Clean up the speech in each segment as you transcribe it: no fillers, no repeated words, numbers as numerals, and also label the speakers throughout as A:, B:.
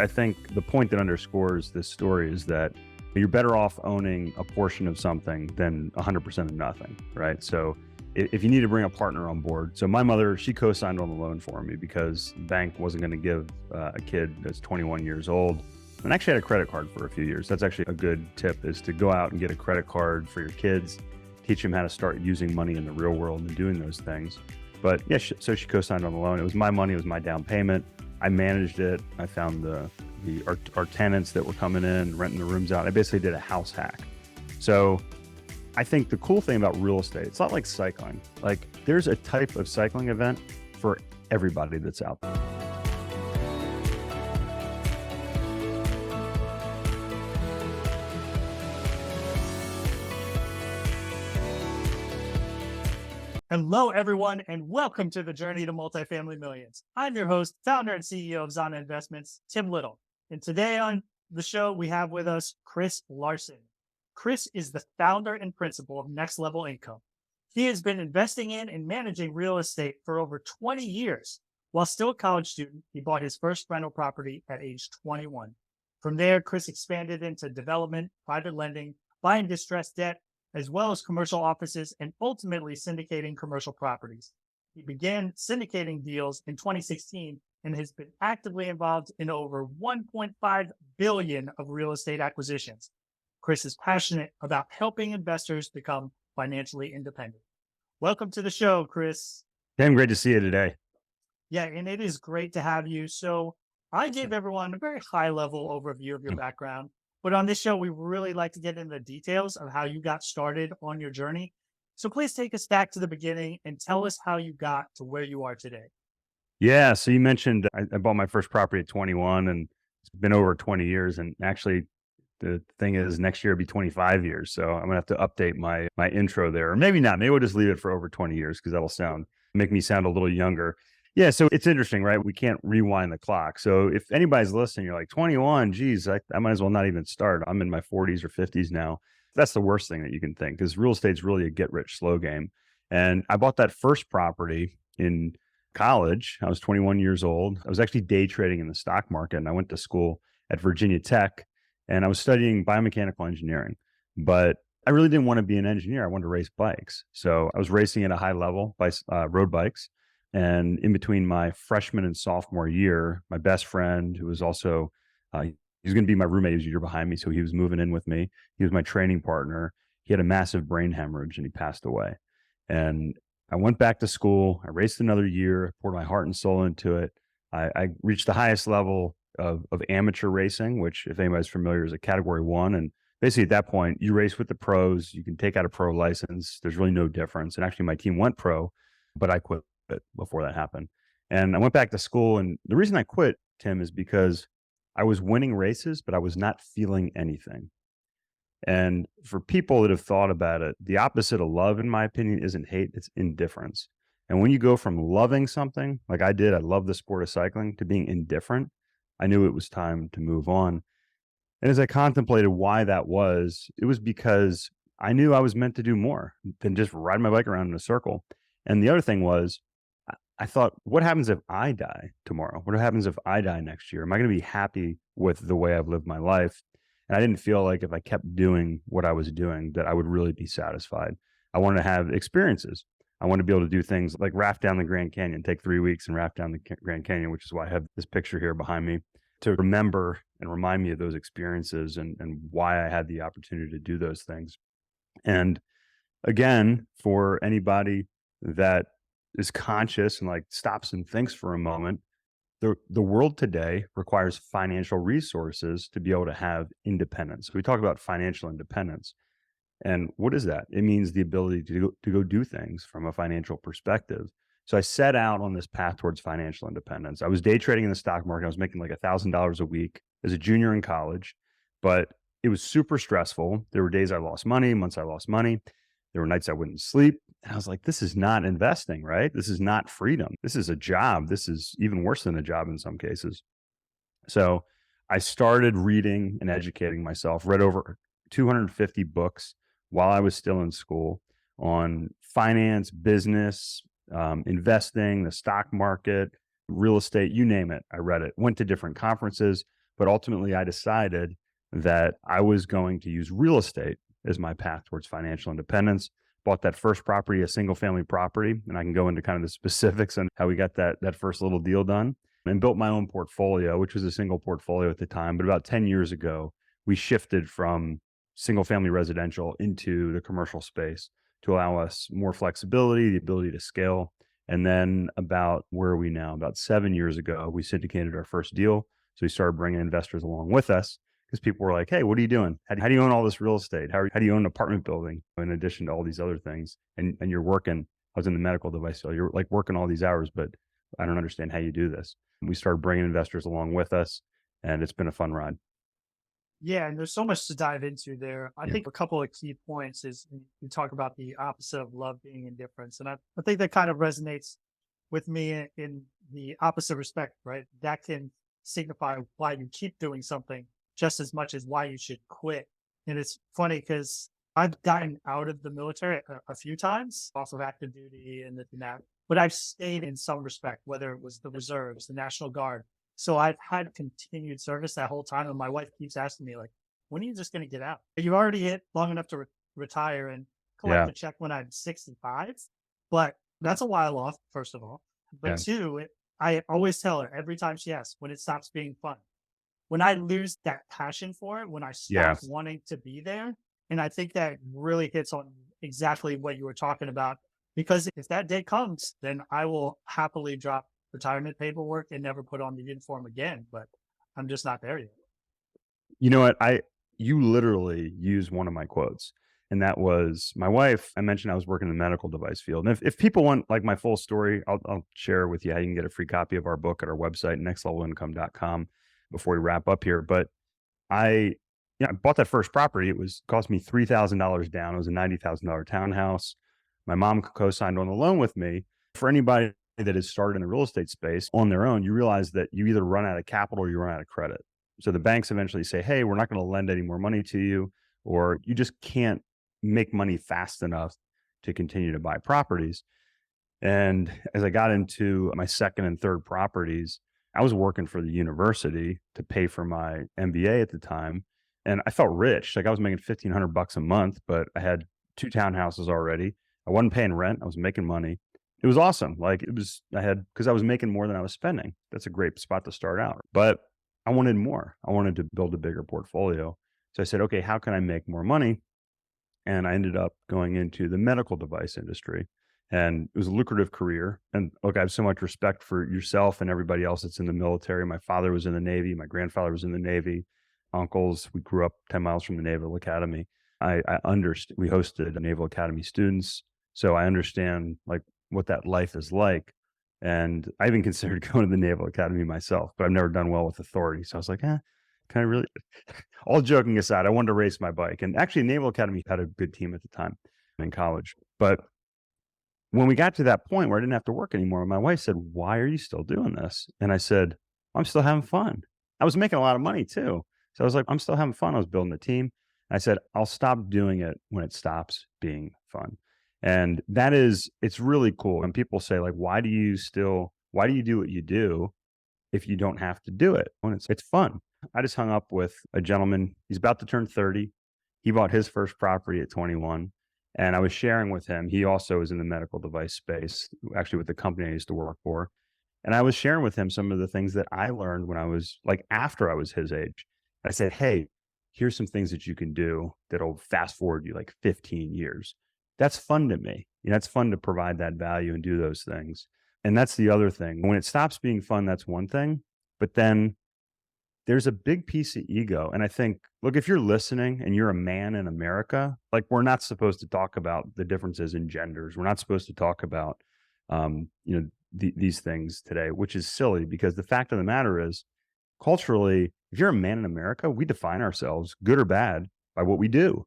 A: I think the point that underscores this story is that you're better off owning a portion of something than 100% of nothing, right? So if you need to bring a partner on board. So my mother, she co-signed on the loan for me because the bank wasn't going to give a kid that's 21 years old. And I actually had a credit card for a few years. That's actually a good tip, is to go out and get a credit card for your kids, teach them how to start using money in the real world and doing those things. But yeah, so she co-signed on the loan. It was my money, it was my down payment. I managed it. I found our tenants that were coming in, renting the rooms out. I basically did a house hack. So I think the cool thing about real estate, it's not like cycling. Like, there's a type of cycling event for everybody that's out there.
B: Hello, everyone, and welcome to the Journey to Multifamily Millions. I'm your host, founder and CEO of Zana Investments, Tim Little. And today on the show, we have with us Chris Larsen. Chris is the founder and principal of Next Level Income. He has been investing in and managing real estate for over 20 years. While still a college student, he bought his first rental property at age 21. From there, Chris expanded into development, private lending, buying distressed debt, as well as commercial offices, and ultimately syndicating commercial properties. He began syndicating deals in 2016 and has been actively involved in over 1.5 billion of real estate acquisitions. Chris is passionate about helping investors become financially independent. Welcome to the show, Chris.
A: Tim, great to see you today.
B: Yeah, and it is great to have you. So I gave everyone a very high-level overview of your background. But on this show, we really like to get into the details of how you got started on your journey. So please take us back to the beginning and tell us how you got to where you are today.
A: Yeah, so you mentioned I bought my first property at 21, and it's been over 20 years. And actually, the thing is, next year it'll be 25 years. So I'm gonna have to update my intro there, or maybe not. Maybe we'll just leave it for over 20 years because that'll make me sound a little younger. Yeah, so it's interesting, right? We can't rewind the clock. So if anybody's listening, you're like 21, geez, I might as well not even start. I'm in my 40s or 50s now. That's the worst thing that you can think, because real estate's really a get rich slow game. And I bought that first property in college. I was 21 years old. I was actually day trading in the stock market, and I went to school at Virginia Tech, and I was studying biomechanical engineering. But I really didn't want to be an engineer. I wanted to race bikes. So I was racing at a high level, road bikes. And in between my freshman and sophomore year, my best friend, who was also, he was going to be my roommate, he was a year behind me. So he was moving in with me. He was my training partner. He had a massive brain hemorrhage and he passed away. And I went back to school. I raced another year, poured my heart and soul into it. I reached the highest level of amateur racing, which, if anybody's familiar, is a category 1. And basically at that point, you race with the pros. You can take out a pro license. There's really no difference. And actually my team went pro, but I quit before that happened. And I went back to school. And the reason I quit, Tim, is because I was winning races, but I was not feeling anything. And for people that have thought about it, the opposite of love, in my opinion, isn't hate, it's indifference. And when you go from loving something, like I did, I love the sport of cycling, to being indifferent, I knew it was time to move on. And as I contemplated why that was, it was because I knew I was meant to do more than just ride my bike around in a circle. And the other thing was, I thought, what happens if I die tomorrow? What happens if I die next year? Am I going to be happy with the way I've lived my life? And I didn't feel like if I kept doing what I was doing, that I would really be satisfied. I wanted to have experiences. I wanted to be able to do things like raft down the Grand Canyon, take 3 weeks and raft down the Grand Canyon, which is why I have this picture here behind me, to remember and remind me of those experiences and why I had the opportunity to do those things. And again, for anybody that is conscious and like stops and thinks for a moment, the world today requires financial resources to be able to have independence. We talk about financial independence. And what is that? It means the ability to go do things from a financial perspective. So I set out on this path towards financial independence. I was day trading in the stock market. I was making like $1,000 a week as a junior in college, but it was super stressful. There were days I lost money, months I lost money. There were nights I wouldn't sleep. And I was like, this is not investing, right? This is not freedom. This is a job. This is even worse than a job in some cases. So I started reading and educating myself, read over 250 books while I was still in school on finance, business, investing, the stock market, real estate, you name it. I read it, went to different conferences. But ultimately, I decided that I was going to use real estate as my path towards financial independence. Bought that first property, a single family property, and I can go into kind of the specifics on how we got that first little deal done, and built my own portfolio, which was a single portfolio at the time. But about 10 years ago, we shifted from single family residential into the commercial space to allow us more flexibility, the ability to scale. And then about where are we now? About 7 years ago, we syndicated our first deal. So we started bringing investors along with us because people were like, hey, what are you doing? How do you own all this real estate? How do you own an apartment building in addition to all these other things? And you're working, I was in the medical device field, you're like working all these hours, but I don't understand how you do this. And we started bringing investors along with us, and it's been a fun ride.
B: Yeah, and there's so much to dive into there. I
A: Yeah.
B: think a couple of key points is you talk about the opposite of love being indifference. And I think that kind of resonates with me in the opposite respect, right? That can signify why you keep doing something just as much as why you should quit. And it's funny because I've gotten out of the military a few times off of active duty and this and that, but I've stayed in some respect, whether it was the reserves, the National Guard. So I've had continued service that whole time. And my wife keeps asking me, like, when are you just going to get out? You already hit long enough to retire and collect
A: Yeah.
B: a check when I'm 65. But that's a while off, first of all. But
A: Yeah.
B: two, I always tell her every time she asks when it stops being fun. When I lose that passion for it, when I
A: Yeah.
B: stop wanting to be there. And I think that really hits on exactly what you were talking about. Because if that day comes, then I will happily drop retirement paperwork and never put on the uniform again. But I'm just not there yet.
A: You know what? You literally used one of my quotes. And that was my wife. I mentioned I was working in the medical device field. And if people want like my full story, I'll share with you how you can get a free copy of our book at our website, nextlevelincome.com, before we wrap up here. But I, I bought that first property. It cost me $3,000 down. It was a $90,000 townhouse. My mom co-signed on the loan with me. For anybody that has started in the real estate space on their own, you realize that you either run out of capital or you run out of credit. So the banks eventually say, hey, we're not going to lend any more money to you, or you just can't make money fast enough to continue to buy properties. And as I got into my second and third properties, I was working for the university to pay for my MBA at the time. And I felt rich. Like I was making $1,500 a month, but I had two townhouses already. I wasn't paying rent. I was making money. It was awesome. Because I was making more than I was spending. That's a great spot to start out. But I wanted more. I wanted to build a bigger portfolio. So I said, okay, how can I make more money? And I ended up going into the medical device industry. And it was a lucrative career. And look, I have so much respect for yourself and everybody else that's in the military. My father was in the Navy. My grandfather was in the Navy. Uncles, we grew up 10 miles from the Naval Academy. I understand. We hosted Naval Academy students. So I understand like what that life is like. And I even considered going to the Naval Academy myself, but I've never done well with authority. So I was like, can I really? All joking aside, I wanted to race my bike. And actually, Naval Academy had a good team at the time in college. But when we got to that point where I didn't have to work anymore, my wife said, why are you still doing this? And I said, I'm still having fun. I was making a lot of money too. So I was like, I'm still having fun. I was building a team. I said, I'll stop doing it when it stops being fun. And it's really cool. And people say like, why do you do what you do if you don't have to do it? When it's fun. I just hung up with a gentleman. He's about to turn 30. He bought his first property at 21. And I was sharing with him, he also is in the medical device space, actually with the company I used to work for. And I was sharing with him some of the things that I learned when I was like after I was his age. I said, hey, here's some things that you can do that'll fast forward you like 15 years. That's fun to me. It's fun to provide that value and do those things. And that's the other thing. When it stops being fun, that's one thing. But then there's a big piece of ego. And I think, look, if you're listening and you're a man in America, like we're not supposed to talk about the differences in genders. We're not supposed to talk about, these things today, which is silly because the fact of the matter is culturally, if you're a man in America, we define ourselves good or bad by what we do.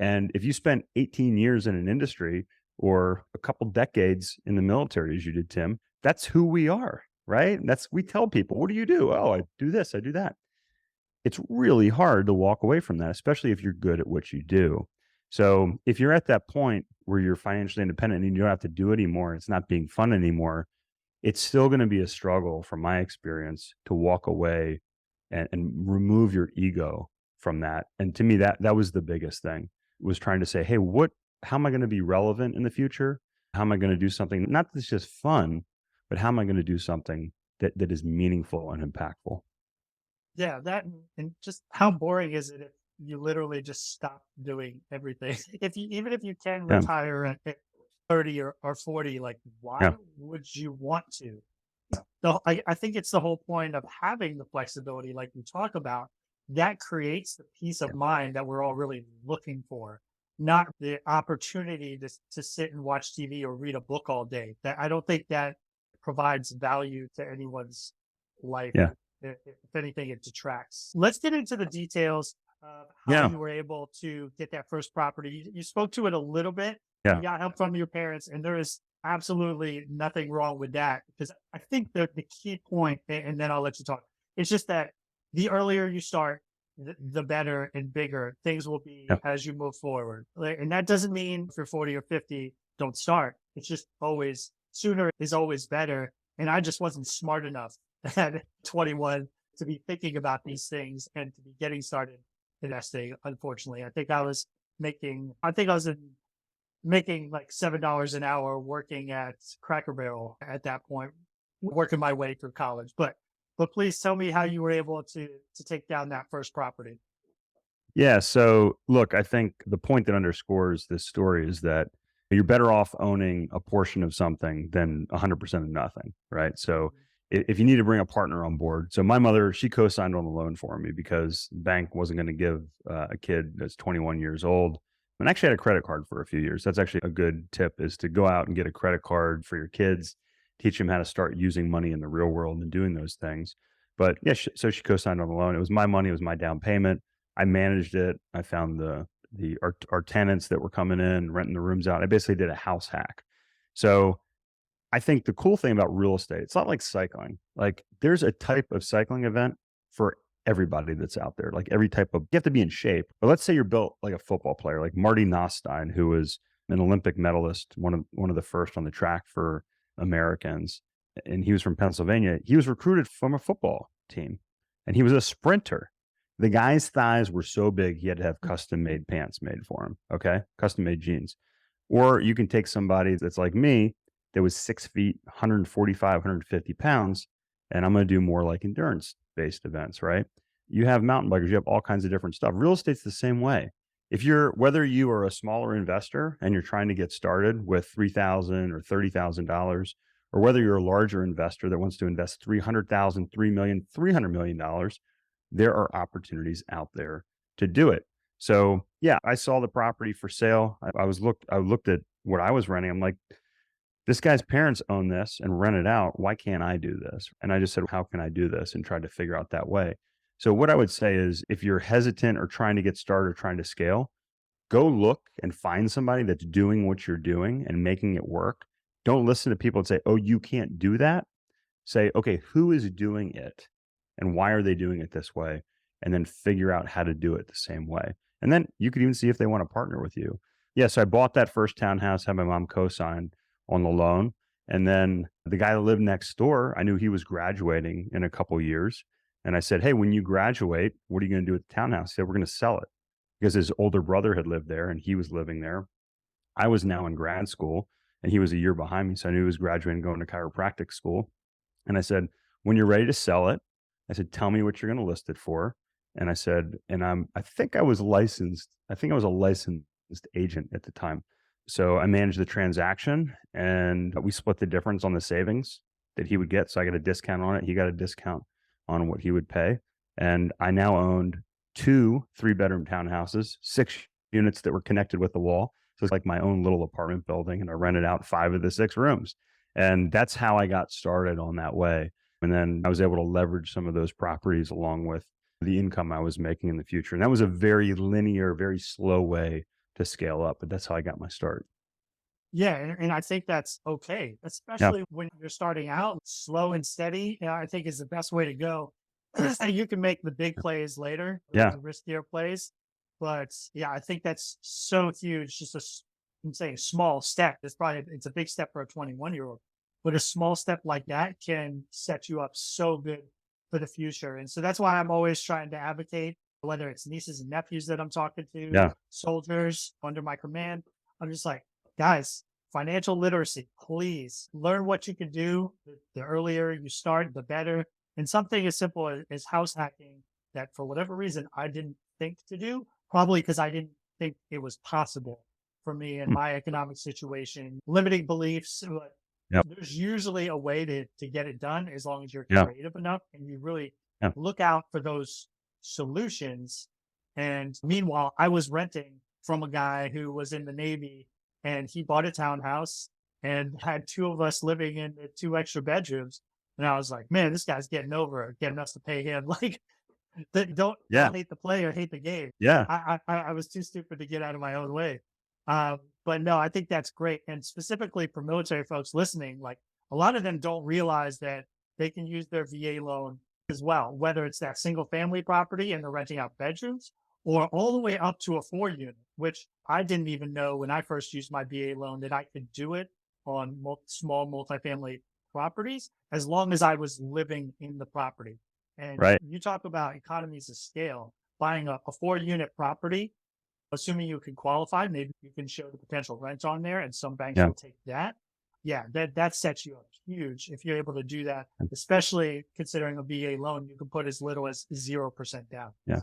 A: And if you spent 18 years in an industry or a couple decades in the military, as you did, Tim, that's who we are, right? We tell people, what do you do? Oh, I do this, I do that. It's really hard to walk away from that, especially if you're good at what you do. So if you're at that point where you're financially independent and you don't have to do it anymore, it's not being fun anymore, it's still going to be a struggle from my experience to walk away and remove your ego from that. And to me, that was the biggest thing, was trying to say, hey, how am I going to be relevant in the future? How am I going to do something, not that's just fun, but how am I going to do something that is meaningful and impactful?
B: Yeah, and just how boring is it if you literally just stop doing everything? If you even if you can
A: Yeah.
B: retire at 30 or 40, like why
A: Yeah.
B: would you want to? I think it's the whole point of having the flexibility, like we talk about, that creates the peace of
A: Yeah.
B: mind that we're all really looking for, not the opportunity to sit and watch TV or read a book all day. That I don't think that provides value to anyone's life.
A: Yeah.
B: If anything, it detracts. Let's get into the details of how
A: Yeah.
B: you were able to get that first property. You spoke to it a little bit. You
A: Yeah.
B: got help from your parents, and there is absolutely nothing wrong with that, because I think the key point, and then I'll let you talk, it's just that the earlier you start, the better and bigger things will be
A: Yeah.
B: as you move forward. And that doesn't mean if you're 40 or 50, don't start. It's just always sooner is always better. And I just wasn't smart enough at 21 to be thinking about these things and to be getting started investing. Unfortunately, I think I was making like $7 an hour working at Cracker Barrel at that point, working my way through college. But please tell me how you were able to take down that first property.
A: Yeah. So, look, I think the point that underscores this story is that you're better off owning a portion of something than 100% of nothing, right? So, if you need to bring a partner on board, so my mother, she co-signed on the loan for me because the bank wasn't going to give a kid that's 21 years old, and actually had a credit card for a few years. That's actually a good tip, is to go out and get a credit card for your kids, teach them how to start using money in the real world and doing those things. But yeah, so she co-signed on the loan. It was my money, it was my down payment. I managed it. I found our tenants that were coming in, renting the rooms out. I basically did a house hack. So I think the cool thing about real estate, it's not like cycling. Like, there's a type of cycling event for everybody that's out there. Like, every type of, you have to be in shape. But let's say you're built like a football player, like Marty Nostein, who was an Olympic medalist, one of the first on the track for Americans, and he was from Pennsylvania. He was recruited from a football team, and he was a sprinter. The guy's thighs were so big he had to have custom made pants made for him. Okay, custom made jeans. Or you can take somebody that's like me, that was 6 feet, 145, 150 pounds, and I'm going to do more like endurance based events, right? You have mountain bikers, you have all kinds of different stuff. Real estate's the same way. Whether you are a smaller investor and you're trying to get started with $3,000 or $30,000, or whether you're a larger investor that wants to invest 300,000, 3 million, $300 million, there are opportunities out there to do it. So yeah, I saw the property for sale. I looked at what I was renting. I'm like, this guy's parents own this and rent it out. Why can't I do this? And I just said, how can I do this? And tried to figure out that way. So what I would say is, if you're hesitant or trying to get started or trying to scale, go look and find somebody that's doing what you're doing and making it work. Don't listen to people and say, oh, you can't do that. Say, okay, who is doing it and why are they doing it this way? And then figure out how to do it the same way. And then you could even see if they want to partner with you. Yes, I bought that first townhouse, had my mom co-sign on the loan. And then the guy that lived next door, I knew he was graduating in a couple years. And I said, hey, when you graduate, what are you going to do with the townhouse? He said, we're going to sell it, because his older brother had lived there and he was living there. I was now in grad school and he was a year behind me. So I knew he was graduating, going to chiropractic school. And I said, when you're ready to sell it, I said, tell me what you're going to list it for. And I said, and I think I was licensed. I think I was a licensed agent at the time. So I managed the transaction and we split the difference on the savings that he would get. So I got a discount on it. He got a discount on what he would pay. And I now owned 2 3-bedroom townhouses, 6 units that were connected with the wall. So it's like my own little apartment building. And I rented out 5 of the 6 rooms. And that's how I got started on that way. And then I was able to leverage some of those properties along with the income I was making in the future. And that was a very linear, very slow way to scale up. But that's how I got my start.
B: Yeah, and I think that's okay,
A: Yeah.
B: especially when you're starting out. Slow and steady, I think, is the best way to go. You can make the big plays later,
A: Yeah.
B: the riskier plays. But yeah, I think that's so huge. I'm saying small step. It's a big step for a 21-year-old, but a small step like that can set you up so good for the future. And so that's why I'm always trying to advocate, whether it's nieces and nephews that I'm talking to,
A: Yeah.
B: soldiers under my command. I'm just like, guys, financial literacy, please learn what you can do. The earlier you start, the better. And something as simple as house hacking that for whatever reason I didn't think to do, probably because I didn't think it was possible for me in
A: Hmm.
B: my economic situation, limiting beliefs. But
A: Yep.
B: there's usually a way to get it done as long as you're
A: Yeah.
B: creative enough and you really
A: Yeah.
B: look out for those solutions. And meanwhile, I was renting from a guy who was in the Navy and he bought a townhouse and had two of us living in the two extra bedrooms. And I was like, man, this guy's getting over it, getting us to pay him. Like,
A: Yeah.
B: don't hate the player, hate the game.
A: Yeah.
B: I was too stupid to get out of my own way. But no, I think that's great. And specifically for military folks listening, like a lot of them don't realize that they can use their VA loan as well, whether it's that single family property and they're renting out bedrooms or all the way up to a 4 unit, which I didn't even know when I first used my VA loan that I could do it on small multifamily properties as long as I was living in the property. And
A: Right.
B: you talk about economies of scale, buying a 4 unit property, assuming you can qualify, maybe you can show the potential rent on there and some banks
A: Yeah.
B: will take that. Yeah, that sets you up huge if you're able to do that, especially considering a VA loan, you can put as little as 0% down.
A: Yeah.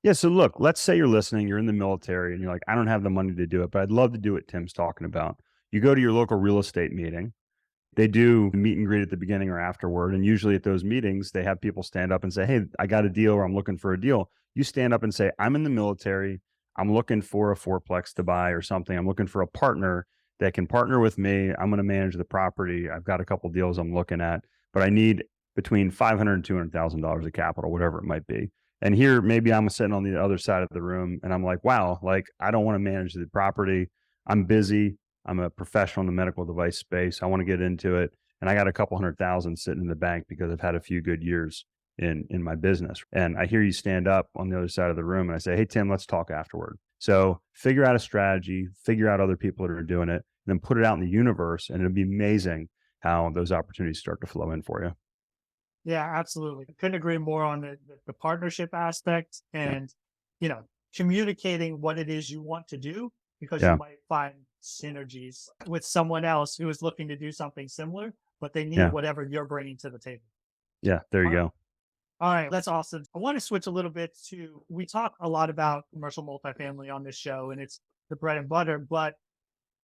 A: Yeah. So look, let's say you're listening, you're in the military and you're like, I don't have the money to do it, but I'd love to do what Tim's talking about. You go to your local real estate meeting. They do meet and greet at the beginning or afterward. And usually at those meetings, they have people stand up and say, hey, I got a deal or I'm looking for a deal. You stand up and say, I'm in the military. I'm looking for a fourplex to buy or something. I'm looking for a partner that can partner with me. I'm going to manage the property. I've got a couple deals I'm looking at, but I need between $500 and $200,000 of capital, whatever it might be. And here, maybe I'm sitting on the other side of the room and I'm like, wow, like I don't want to manage the property. I'm busy. I'm a professional in the medical device space. I want to get into it. And I got a couple 100,000 sitting in the bank because I've had a few good years in my business. And I hear you stand up on the other side of the room and I say, hey, Tim, let's talk afterward. So figure out a strategy, figure out other people that are doing it, and then put it out in the universe. And it'll be amazing how those opportunities start to flow in for you.
B: Yeah, absolutely. Couldn't agree more on the partnership aspect
A: Yeah.
B: and, you know, communicating what it is you want to do because you
A: Yeah.
B: might find synergies with someone else who is looking to do something similar, but they need
A: Yeah.
B: whatever you're bringing to the table.
A: Yeah. There you
B: All right.
A: go.
B: All right, that's awesome. I want to switch a little bit to we talk a lot about commercial multifamily on this show and it's the bread and butter, but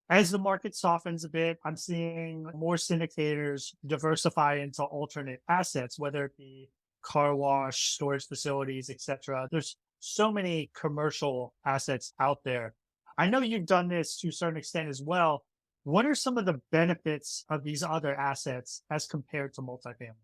B: as the market softens a bit, I'm seeing more syndicators diversify into alternate assets, whether it be car wash, storage facilities, etc. There's so many commercial assets out there. I know you've done this to a certain extent as well. What are some of the benefits of these other assets as compared to multifamily?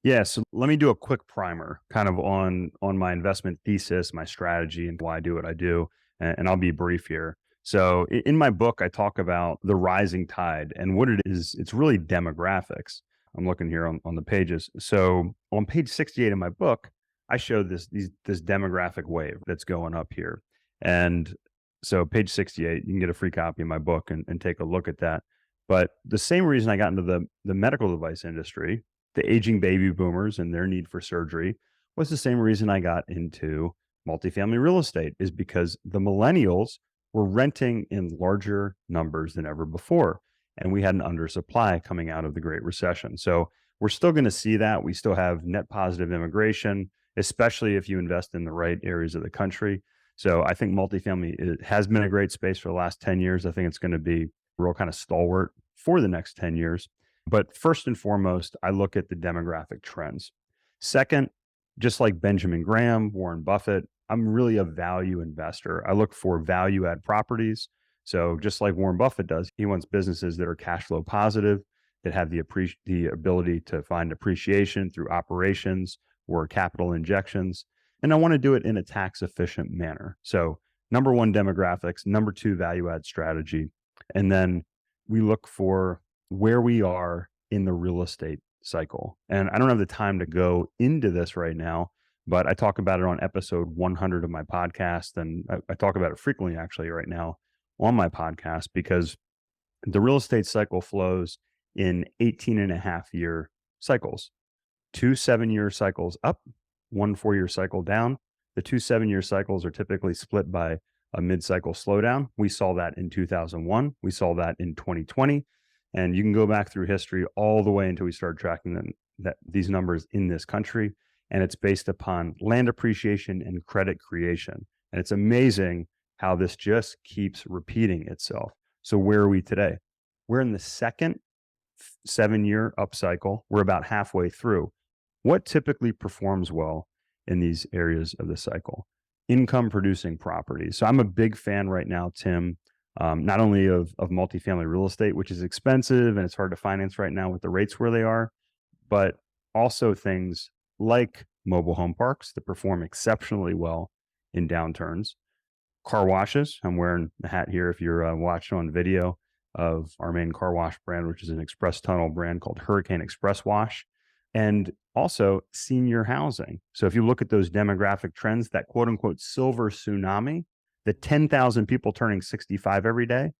A: Yeah, so let me do a quick primer kind of on my investment thesis, my strategy, and why I do what I do. And I'll be brief here. So in my book, I talk about the rising tide and what it is. It's really demographics. I'm looking here on the pages. So on page 68 of my book, I show this demographic wave that's going up here. And so page 68, you can get a free copy of my book and take a look at that. But the same reason I got into the medical device industry, the aging baby boomers and their need for surgery, was the same reason I got into multifamily real estate, is because the millennials were renting in larger numbers than ever before. And we had an undersupply coming out of the Great Recession. So we're still going to see that. We still have net positive immigration, especially if you invest in the right areas of the country. So I think multifamily has been a great space for the last 10 years. I think it's going to be real kind of stalwart for the next 10 years. But first and foremost, I look at the demographic trends. Second, just like Benjamin Graham, Warren Buffett, I'm really a value investor. I look for value add properties. So just like Warren Buffett does, he wants businesses that are cash flow positive, that have the ability to find appreciation through operations or capital injections. And I want to do it in a tax efficient manner. So number one, demographics. Number two, value add strategy. And then we look for where we are in the real estate cycle. And I don't have the time to go into this right now, but I talk about it on episode 100 of my podcast. And I talk about it frequently actually right now on my podcast, because the real estate cycle flows in 18 and a half year cycles. 2 7-year cycles up, 1 4-year cycle down. The 2 7-year cycles are typically split by a mid-cycle slowdown. We saw that in 2001. We saw that in 2020. And you can go back through history all the way until we started tracking these numbers in this country. And it's based upon land appreciation and credit creation. And it's amazing how this just keeps repeating itself. So where are we today? We're in the second 7-year upcycle. We're about halfway through. What typically performs well in these areas of the cycle? Income producing properties. So I'm a big fan right now, Tim, not only of multifamily real estate, which is expensive and it's hard to finance right now with the rates where they are, but also things like mobile home parks that perform exceptionally well in downturns. Car washes. I'm wearing the hat here if you're watching on video of our main car wash brand, which is an express tunnel brand called Hurricane Express Wash. And also senior housing. So if you look at those demographic trends, that quote unquote silver tsunami, the 10,000 people turning 65 every day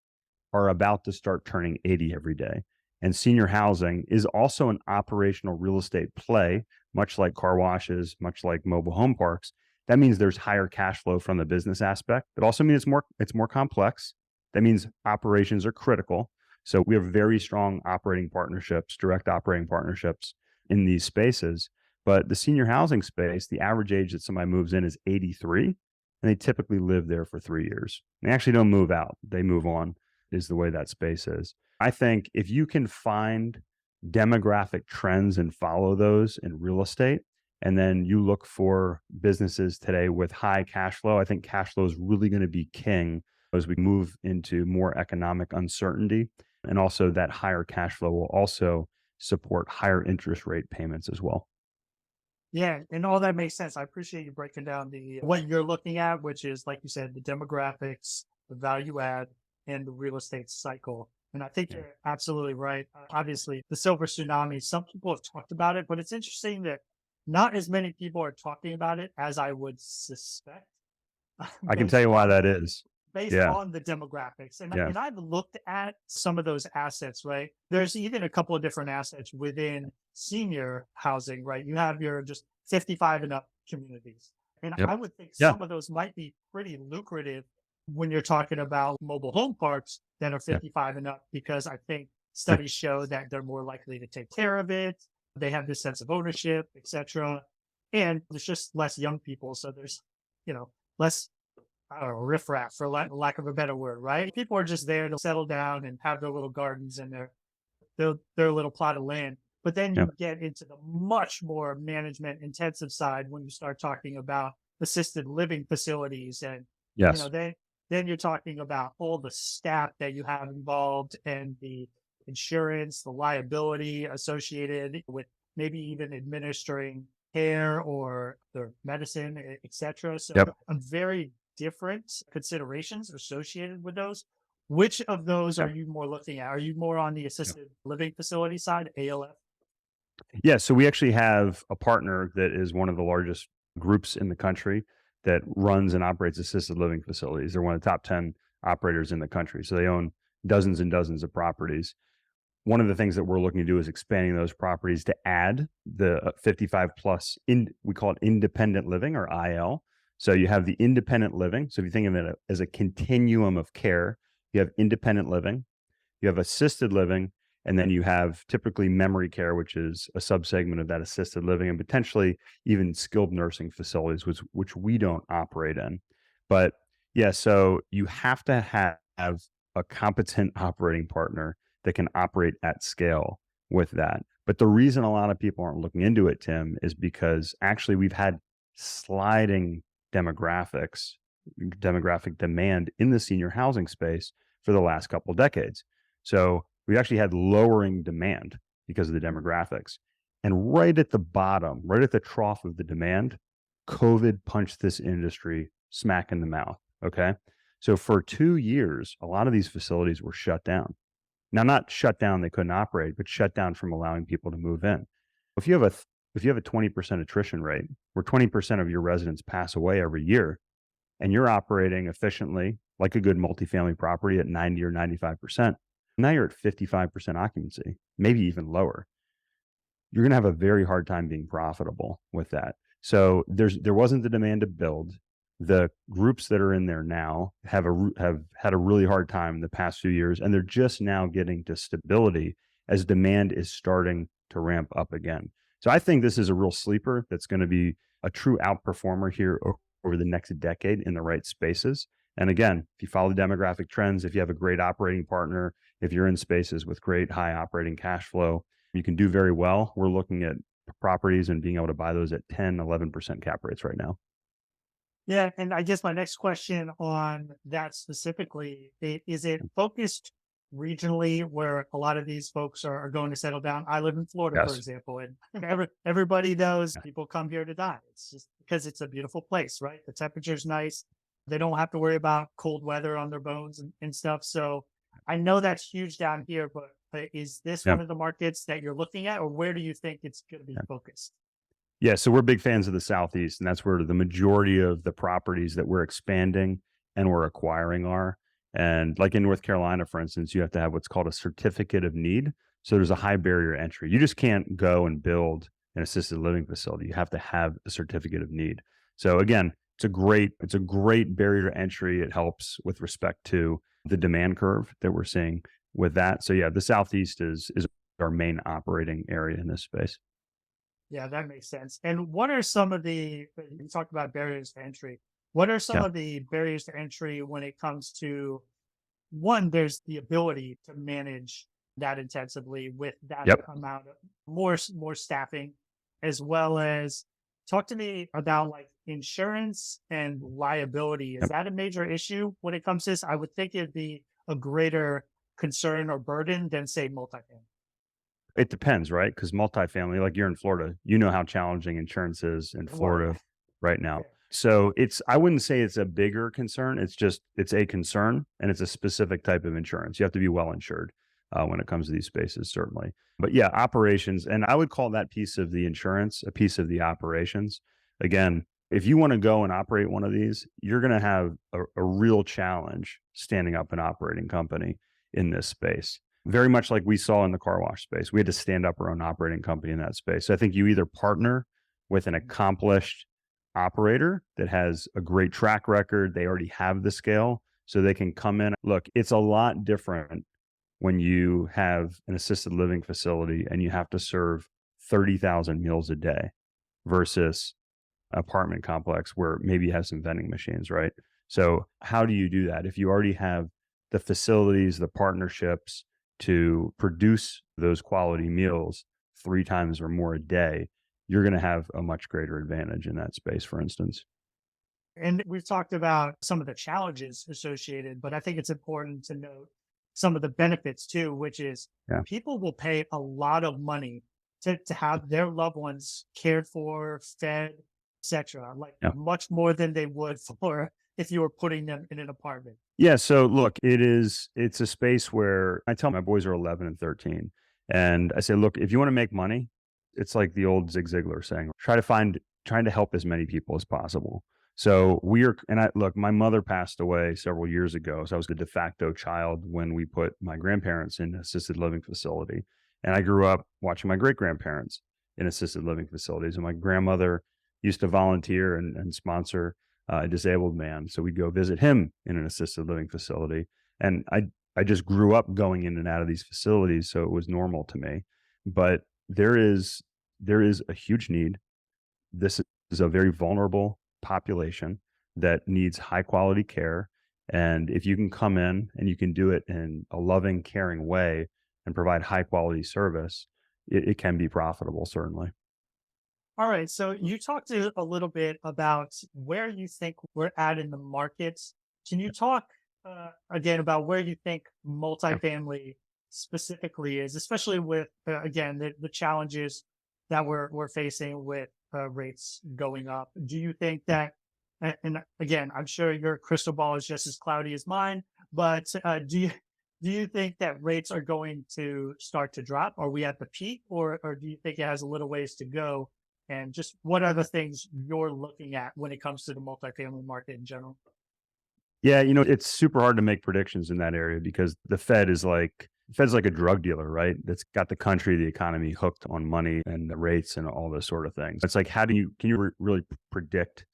A: are about to start turning 80 every day. And senior housing is also an operational real estate play, much like car washes, much like mobile home parks. That means there's higher cash flow from the business aspect. It also means it's more complex. That means operations are critical. So we have very strong operating partnerships, direct operating partnerships in these spaces. But the senior housing space, the average age that somebody moves in is 83, and they typically live there for 3 years. They actually don't move out. They move on, is the way that space is. I think if you can find demographic trends and follow those in real estate, and then you look for businesses today with high cash flow, I think cash flow is really going to be king as we move into more economic uncertainty. And also that higher cash flow will also support higher interest rate payments as well.
B: Yeah, and all that makes sense. I appreciate you breaking down what you're looking at, which is, like you said, the demographics, the value add, and the real estate cycle. And I think you're absolutely right. Obviously, the silver tsunami, some people have talked about it, but it's interesting that not as many people are talking about it as I would suspect.
A: I can tell you why that is.
B: Based on the demographics. And I've looked at some of those assets, right? There's even a couple of different assets within senior housing, right? You have your just 55 and up communities. And I would think some of those might be pretty lucrative when you're talking about mobile home parks that are 55 and up, because I think studies show that they're more likely to take care of it. They have this sense of ownership, etc. And there's just less young people. So there's, less riffraff, for lack of a better word, right? People are just there to settle down and have their little gardens and their little plot of land. But then you get into the much more management intensive side when you start talking about assisted living facilities. And, then you're talking about all the staff that you have involved and the insurance, the liability associated with maybe even administering care or their medicine, etc. So I'm very different considerations associated with those. Which of those are you more looking at? Are you more on the assisted living facility side, ALF?
A: Yeah, so we actually have a partner that is one of the largest groups in the country that runs and operates assisted living facilities. They're one of the top 10 operators in the country. So they own dozens and dozens of properties. One of the things that we're looking to do is expanding those properties to add the 55 plus, we call it independent living, or IL. So you have the independent living. So if you think of it as a continuum of care, you have independent living, you have assisted living, and then you have typically memory care, which is a subsegment of that assisted living, and potentially even skilled nursing facilities, which we don't operate in. But so you have to have a competent operating partner that can operate at scale with that. But the reason a lot of people aren't looking into it, Tim, is because actually we've had sliding demographic demand in the senior housing space for the last couple of decades. So we actually had lowering demand because of the demographics. And right at the bottom, right at the trough of the demand, COVID punched this industry smack in the mouth. Okay. So for 2 years, a lot of these facilities were shut down. Now, not shut down, they couldn't operate, but shut down from allowing people to move in. If you have a 20% attrition rate, where 20% of your residents pass away every year, and you're operating efficiently like a good multifamily property at 90 or 95%, now you're at 55% occupancy, maybe even lower. you're going to have a very hard time being profitable with that. So there wasn't the demand to build. The groups that are in there now have had a really hard time the past few years, and they're just now getting to stability as demand is starting to ramp up again. So I think this is a real sleeper that's going to be a true outperformer here over the next decade in the right spaces. And again, if you follow the demographic trends, if you have a great operating partner, if you're in spaces with great high operating cash flow, you can do very well. We're looking at properties and being able to buy those at 10, 11% cap rates right now.
B: Yeah, and I guess my next question on that specifically, is it focused regionally where a lot of these folks are going to settle down? I live in Florida, for
A: Yes.
B: example, and everybody knows
A: Yeah.
B: people come here to die. It's just because it's a beautiful place, right? The temperature's nice. They don't have to worry about cold weather on their bones and stuff. So I know that's huge down here, but is this
A: Yeah.
B: one of the markets that you're looking at, or where do you think it's going to be
A: Yeah.
B: focused?
A: Yeah, so we're big fans of the Southeast, and that's where the majority of the properties that we're expanding and we're acquiring are. And like in North Carolina, for instance, you have to have what's called a certificate of need. So there's a high barrier to entry. You just can't go and build an assisted living facility. You have to have a certificate of need. So again, it's a great barrier to entry. It helps with respect to the demand curve that we're seeing with that. So yeah, the Southeast is our main operating area in this space.
B: Yeah, that makes sense. And what are some of you talked about barriers to entry. What are some
A: Yeah.
B: of the barriers to entry when it comes to one, there's the ability to manage that intensively with that
A: Yep.
B: amount of more staffing, as well as talk to me about like insurance and liability. Is
A: Yep.
B: that a major issue when it comes to this? I would think it'd be a greater concern or burden than say multifamily.
A: It depends, right? Because multifamily, like you're in Florida, you know how challenging insurance is in
B: Well,
A: Florida right now.
B: yeah.
A: So I wouldn't say it's a bigger concern. It's a concern, and it's a specific type of insurance. You have to be well insured when it comes to these spaces, certainly. But yeah, operations, and I would call that piece of the insurance a piece of the operations. Again, if you want to go and operate one of these, you're going to have a real challenge standing up an operating company in this space, very much like we saw in the car wash space. We had to stand up our own operating company in that space. So I think you either partner with an accomplished operator that has a great track record, they already have the scale, so they can come in. Look, it's a lot different when you have an assisted living facility and you have to serve 30,000 meals a day versus an apartment complex where maybe you have some vending machines, right? So how do you do that? If you already have the facilities, the partnerships to produce those quality meals 3 times or more a day, you're going to have a much greater advantage in that space, for instance.
B: And we've talked about some of the challenges associated, but I think it's important to note some of the benefits too, which is
A: Yeah.
B: people will pay a lot of money to have their loved ones cared for, fed, etc. Like
A: Yeah.
B: much more than they would for if you were putting them in an apartment.
A: Yeah. So look, it's a space where I tell my boys are 11 and 13. And I say, look, if you want to make money, it's like the old Zig Ziglar saying, trying to help as many people as possible. So look, my mother passed away several years ago. So I was the de facto child when we put my grandparents in assisted living facility. And I grew up watching my great grandparents in assisted living facilities. And my grandmother used to volunteer and sponsor a disabled man. So we'd go visit him in an assisted living facility. And I just grew up going in and out of these facilities. So it was normal to me. But there is a huge need. This is a very vulnerable population that needs high quality care. And if you can come in and you can do it in a loving, caring way and provide high quality service, it can be profitable, certainly.
B: All right. So you talked a little bit about where you think we're at in the markets. Can you talk again about where you think
A: Yeah.
B: multifamily specifically is, especially with again the challenges that we're facing with rates going up? Do you think that, and again, I'm sure your crystal ball is just as cloudy as mine, but do you think that rates are going to start to drop? Are we at the peak, or do you think it has a little ways to go? And just what are the things you're looking at when it comes to the multifamily market in general?
A: Yeah, it's super hard to make predictions in that area because the Fed is like the Fed's like a drug dealer, right? That's got the country, the economy hooked on money and the rates and all those sort of things. It's like, can you really predict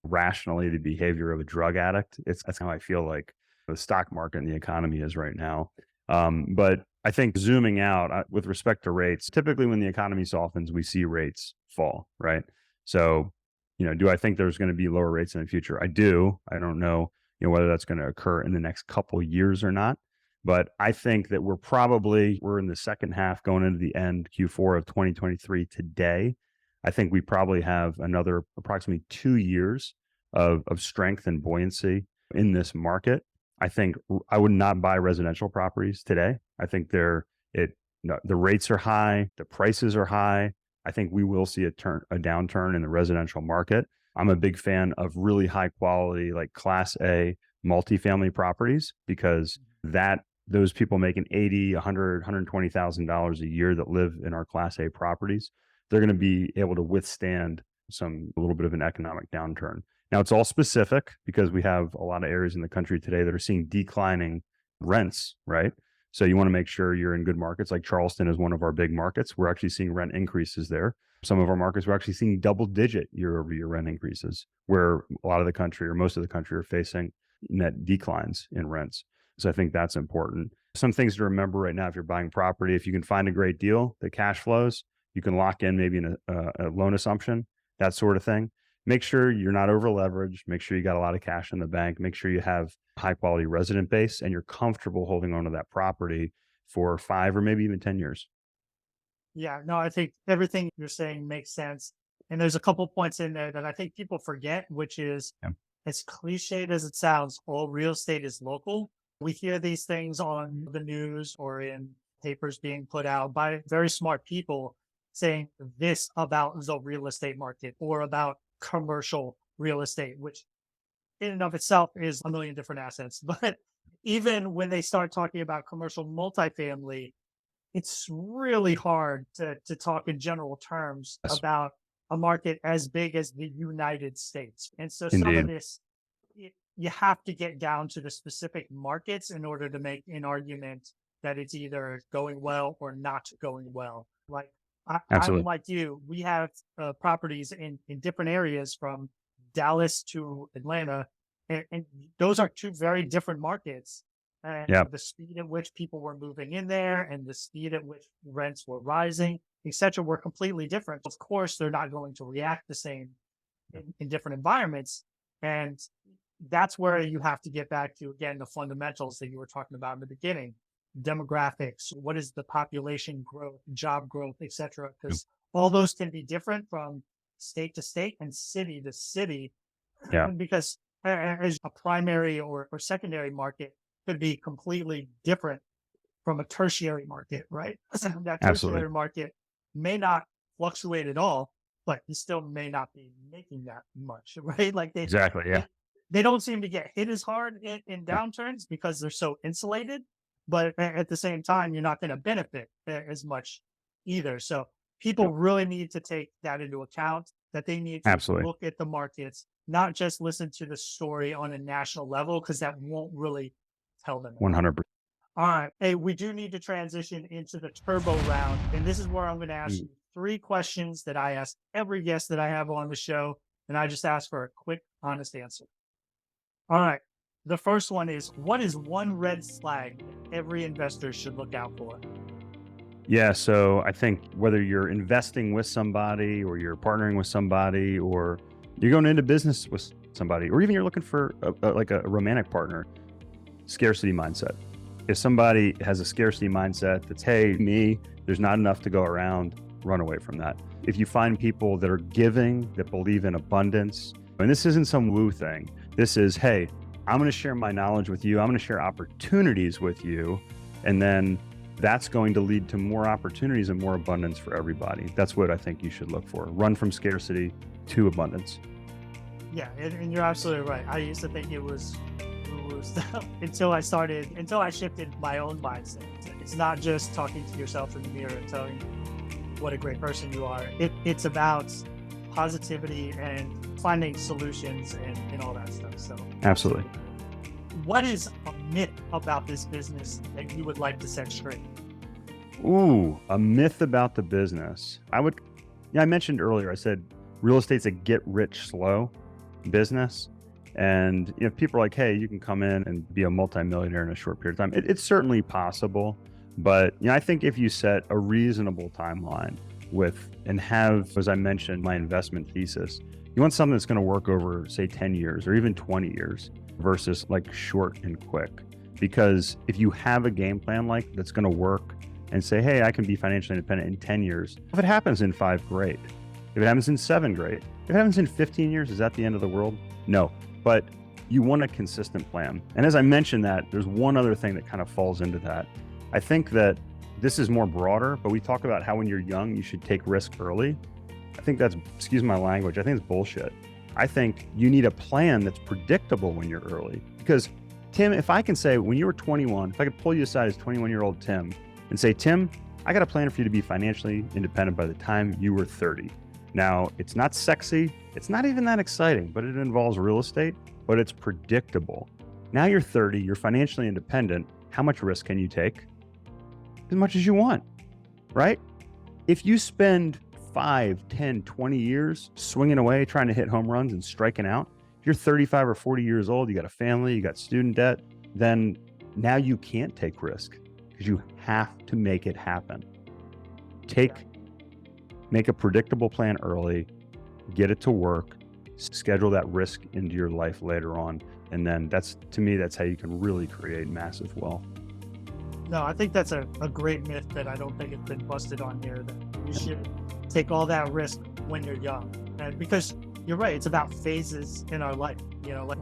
A: rationally the behavior of a drug addict? That's how I feel like the stock market and the economy is right now. But I think zooming out with respect to rates, typically when the economy softens, we see rates fall, right? So, do I think there's going to be lower rates in the future? I do. I don't know, whether that's going to occur in the next couple years or not. But I think that we're in the second half going into the end Q4 of 2023 today. I think we probably have another approximately 2 years of strength and buoyancy in this market. I think I would not buy residential properties today. I think the rates are high, the prices are high. I think we will see a downturn in the residential market. I'm a big fan of really high quality, like Class A multifamily properties, because those people making $80,000, $100,000, $120,000 a year that live in our Class A properties, they're going to be able to withstand a little bit of an economic downturn. Now, it's all specific because we have a lot of areas in the country today that are seeing declining rents, right? So you want to make sure you're in good markets. Like Charleston is one of our big markets. We're actually seeing rent increases there. Some of our markets, we're actually seeing double-digit year-over-year rent increases, where a lot of the country or most of the country are facing net declines in rents. So I think that's important. Some things to remember right now, if you're buying property, if you can find a great deal that cash flows, you can lock in maybe a loan assumption, that sort of thing. Make sure you're not over leveraged. Make sure you got a lot of cash in the bank. Make sure you have high quality resident base and you're comfortable holding on to that property for 5 or maybe even 10 years.
B: Yeah, no, I think everything you're saying makes sense. And there's a couple points in there that I think people forget, which is, as cliched as it sounds, all real estate is local. We hear these things on the news or in papers being put out by very smart people saying this about the real estate market or about commercial real estate, which in and of itself is a million different assets. But even when they start talking about commercial multifamily, it's really hard to talk in general terms about a market as big as the United States. And so some of this, you have to get down to the specific markets in order to make an argument that it's either going well or not going well. Like I'm like you, we have properties in different areas from Dallas to Atlanta, and those are two very different markets. And the speed at which people were moving in there and the speed at which rents were rising, et cetera, were completely different. Of course, they're not going to react the same in different environments. And that's where you have to get back to, again, the fundamentals that you were talking about in the beginning. Demographics, what is the population growth, job growth, et cetera, because all those can be different from state to state and city to city. Because as a primary or secondary market could be completely different from a tertiary market, right? That tertiary market may not fluctuate at all, but you still may not be making that much, right? Like they don't seem to get hit as hard in downturns because they're so insulated, but at the same time, you're not going to benefit as much either. So people really need to take that into account, that they need to look at the markets, not just listen to the story on a national level, because that won't really tell them.
A: 100%.
B: All right. Hey, we do need to transition into the turbo round. And this is where I'm going to ask you 3 questions that I ask every guest that I have on the show. And I just ask for a quick, honest answer. All right. The first one is, what is one red flag every investor should look out for?
A: Yeah. So I think whether you're investing with somebody or you're partnering with somebody or you're going into business with somebody, or even you're looking for a romantic partner, scarcity mindset. If somebody has a scarcity mindset that's, hey, there's not enough to go around, run away from that. If you find people that are giving, that believe in abundance, and this isn't some woo thing, this is, hey, I'm going to share my knowledge with you. I'm going to share opportunities with you. And then that's going to lead to more opportunities and more abundance for everybody. That's what I think you should look for. Run from scarcity to abundance.
B: Yeah, and you're absolutely right. I used to think it was until I shifted my own mindset. It's not just talking to yourself in the mirror and telling you what a great person you are. It's about positivity and finding solutions and all that stuff. So
A: absolutely.
B: What is a myth about this business that you would like to set straight?
A: Ooh, a myth about the business. I mentioned earlier, I said real estate's a get rich slow business. And people are like, hey, you can come in and be a multimillionaire in a short period of time. It's certainly possible. But I think if you set a reasonable timeline and have, as I mentioned, my investment thesis, you want something that's going to work over, say, 10 years or even 20 years versus like short and quick. Because if you have a game plan that's going to work and say, hey, I can be financially independent in 10 years. If it happens in 5, great. If it happens in 7, great. If it happens in 15 years, is that the end of the world? No. But you want a consistent plan. And as I mentioned that, there's one other thing that kind of falls into that. I think that this is more broader, but we talk about how when you're young, you should take risk early. I think that's, excuse my language, I think it's bullshit. I think you need a plan that's predictable when you're early. Because Tim, if I can say when you were 21, if I could pull you aside as 21-year-old Tim and say, Tim, I got a plan for you to be financially independent by the time you were 30. Now, it's not sexy. It's not even that exciting, but it involves real estate, but it's predictable. Now you're 30, you're financially independent. How much risk can you take? As much as you want, right? If you spend 5, 10, 20 years swinging away, trying to hit home runs and striking out, if you're 35 or 40 years old, you got a family, you got student debt, then now you can't take risk because you have to make it happen. Make a predictable plan early, get it to work, schedule that risk into your life later on. And then to me, that's how you can really create massive wealth.
B: No, I think that's a great myth that I don't think it's been busted on here, that you should take all that risk when you're young. And because you're right, it's about phases in our life. Like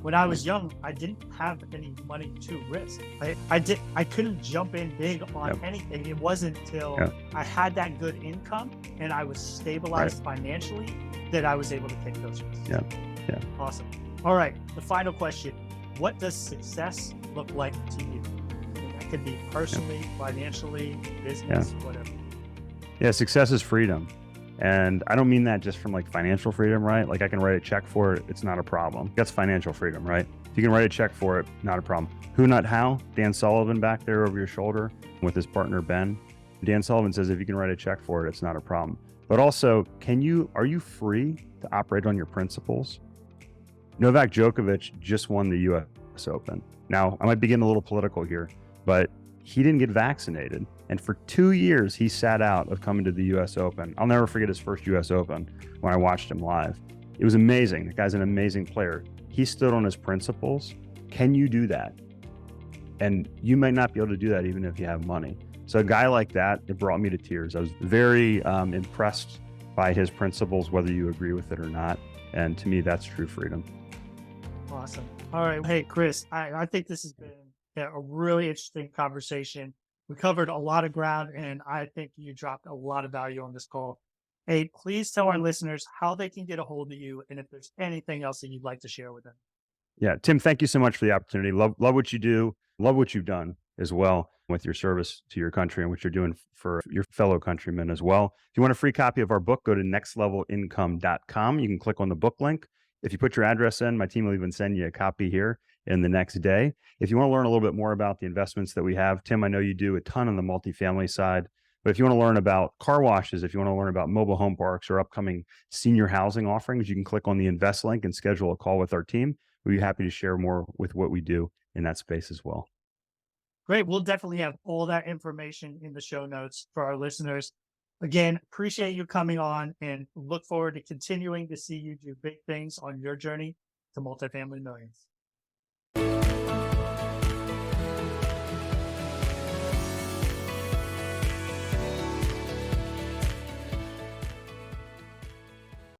B: when I was young, I didn't have any money to risk. I couldn't jump in big on anything. It wasn't until I had that good income and I was stabilized financially that I was able to take those risks.
A: Yeah.
B: Awesome. All right. The final question. What does success look like to you? That could be personally, financially, business, whatever.
A: Yeah, success is freedom. And I don't mean that just from like financial freedom, right? Like I can write a check for it, it's not a problem. That's financial freedom, right? If you can write a check for it, not a problem. Who, not how? Dan Sullivan back there over your shoulder with his partner, Ben. Dan Sullivan says, if you can write a check for it, it's not a problem. But also, are you free to operate on your principles? Novak Djokovic just won the US Open. Now, I might be getting a little political here, but he didn't get vaccinated. And for 2 years, he sat out of coming to the US Open. I'll never forget his first US Open when I watched him live. It was amazing. The guy's an amazing player. He stood on his principles. Can you do that? And you might not be able to do that even if you have money. So a guy like that, it brought me to tears. I was very impressed by his principles, whether you agree with it or not. And to me, that's true freedom.
B: Awesome. All right. Hey, Chris, I think this has been a really interesting conversation. We covered a lot of ground, and I think you dropped a lot of value on this call. Hey, please tell our listeners how they can get a hold of you and if there's anything else that you'd like to share with them.
A: Yeah, Tim, thank you so much for the opportunity. Love what you do. Love what you've done as well with your service to your country and what you're doing for your fellow countrymen as well. If you want a free copy of our book, go to nextlevelincome.com. You can click on the book link. If you put your address in, my team will even send you a copy here in the next day. If you want to learn a little bit more about the investments that we have, Tim, I know you do a ton on the multifamily side, but if you want to learn about car washes, if you want to learn about mobile home parks or upcoming senior housing offerings, you can click on the invest link and schedule a call with our team. We'd be happy to share more with what we do in that space as well.
B: Great. We'll definitely have all that information in the show notes for our listeners. Again, appreciate you coming on and look forward to continuing to see you do big things on your journey to multifamily millions.